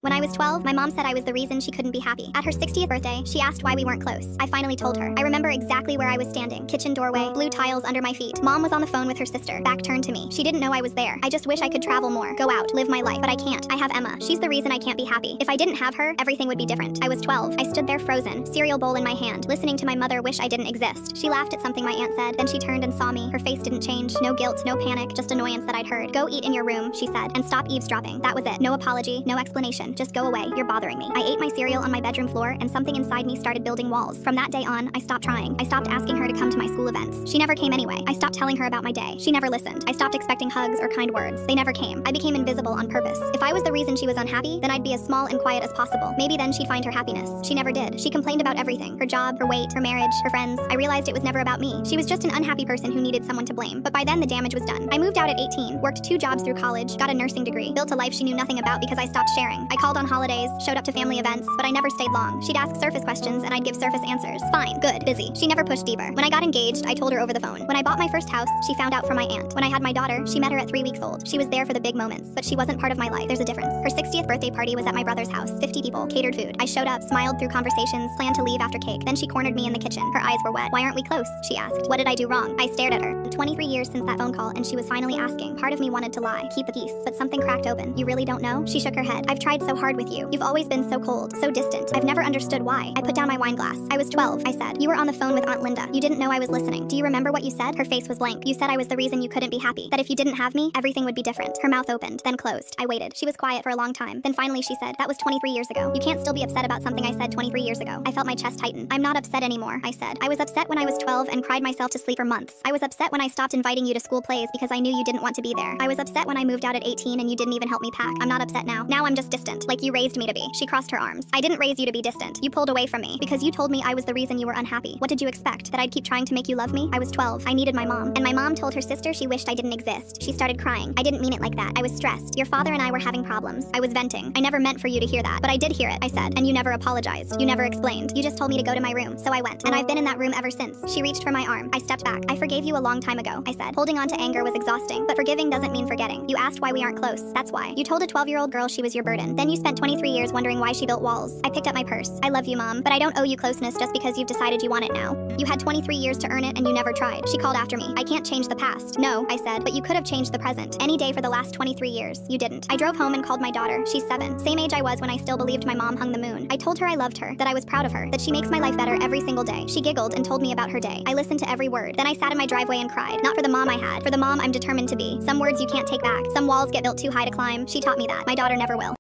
When I was 12, my mom said I was the reason she couldn't be happy. At her 60th birthday, she asked why we weren't close. I finally told her. I remember exactly where I was standing. Kitchen doorway, blue tiles under my feet. Mom was on the phone with her sister, back turned to me. She didn't know I was there. I just wish I could travel more, go out, live my life, but I can't. I have Emma. She's the reason I can't be happy. If I didn't have her, everything would be different. I was 12. I stood there frozen, cereal bowl in my hand, listening to my mother wish I didn't exist. She laughed at something my aunt said, then she turned and saw me. Her face didn't change. No guilt, no panic, just annoyance that I'd heard. Go eat in your room, she said, and stop eavesdropping. That was it. No apology, no explanation. Just go away. You're bothering me. I ate my cereal on my bedroom floor, and something inside me started building walls. From that day on, I stopped trying. I stopped asking her to come to my school events. She never came anyway. I stopped telling her about my day. She never listened. I stopped expecting hugs or kind words. They never came. I became invisible on purpose. If I was the reason she was unhappy, then I'd be as small and quiet as possible. Maybe then she'd find her happiness. She never did. She complained about everything. Her job, her weight, her marriage, her friends. I realized it was never about me. She was just an unhappy person who needed someone to blame. But by then the damage was done. I moved out at 18, worked 2 jobs through college, got a nursing degree, built a life she knew nothing about because I stopped sharing. I called on holidays, showed up to family events, but I never stayed long. She'd ask surface questions and I'd give surface answers. Fine, good, busy. She never pushed deeper. When I got engaged, I told her over the phone. When I bought my first house, she found out from my aunt. When I had my daughter, she met her at 3 weeks old. She was there for the big moments, but she wasn't part of my life. There's a difference. Her 60th birthday party was at my brother's house. 50 people, catered food. I showed up, smiled through conversations, planned to leave after cake. Then she cornered me in the kitchen. Her eyes were wet. Why aren't we close? She asked. What did I do wrong? I stared at her. 23 years since that phone call, and she was finally asking. Part of me wanted to lie, keep the peace, but something cracked open. You really don't know? She shook her head. I've tried so hard with you. You've always been so cold, so distant. I've never understood why. I put down my wine glass. I was 12, I said. You were on the phone with Aunt Linda. You didn't know I was listening. Do you remember what you said? Her face was blank. You said I was the reason you couldn't be happy. That if you didn't have me, everything would be different. Her mouth opened, then closed. I waited. She was quiet for a long time. Then finally she said, that was 23 years ago. You can't still be upset about something I said 23 years ago. I felt my chest tighten. I'm not upset anymore, I said. I was upset when I was 12 and cried myself to sleep for months. I was upset when I stopped inviting you to school plays because I knew you didn't want to be there. I was upset when I moved out at 18 and you didn't even help me pack. I'm not upset now. Now I'm just distant, like you raised me to be. She crossed her arms. I didn't raise you to be distant. You pulled away from me because you told me I was the reason you were unhappy. What did you expect? That I'd keep trying to make you love me? I was 12. I needed my mom. And my mom told her sister she wished I didn't exist. She started crying. I didn't mean it like that. I was stressed. Your father and I were having problems. I was venting. I never meant for you to hear that. But I did hear it, I said. And you never apologized. You never explained. You just told me to go to my room. So I went. And I've been in that room ever since. She reached for my arm. I stepped back. I forgave you a long time ago, I said. Holding on to anger was exhausting. But forgiving doesn't mean forgetting. You asked why we aren't close. That's why. You told a 12-year-old girl she was your burden. Then you spent 23 years wondering why she built walls. I picked up my purse. I love you, Mom, but I don't owe you closeness just because you've decided you want it now. You had 23 years to earn it and you never tried. She called after me. I can't change the past. No, I said, but you could have changed the present. Any day for the last 23 years. You didn't. I drove home and called my daughter. She's 7. Same age I was when I still believed my mom hung the moon. I told her I loved her, that I was proud of her, that she makes my life better every single day. She giggled and told me about her day. I listened to every word. Then I sat in my driveway and cried. Not for the mom I had, for the mom I'm determined to be. Some words you can't take back. Some walls get built too high to climb. She taught me that. My daughter never will.